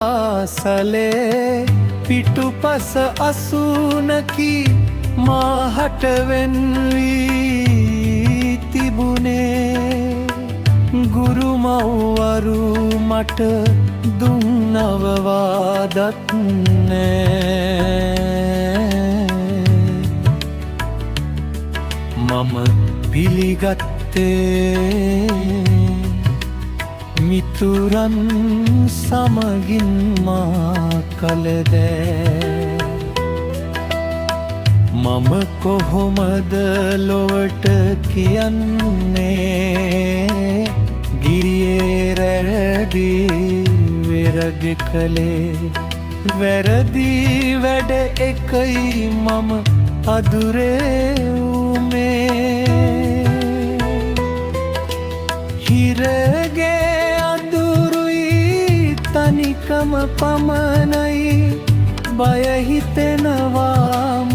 ආසලේ පිටුපස අසුනකි මාහට වෙන්වී තිබුණේ ගුරු මව්වරු මට දුන්නවවාදත් නෑ මම පිළිගත්තේ මිතුරන් සමගින් මා කලදෑ මම කොහොමද ලොවට කියන්නේ ගිරියේ රැඳී වෙරග කලේ වැරදි වැඩ එකයි මම අදුරේ උමේ හිරගේ තනිකම පමණයි බය හිතෙනවා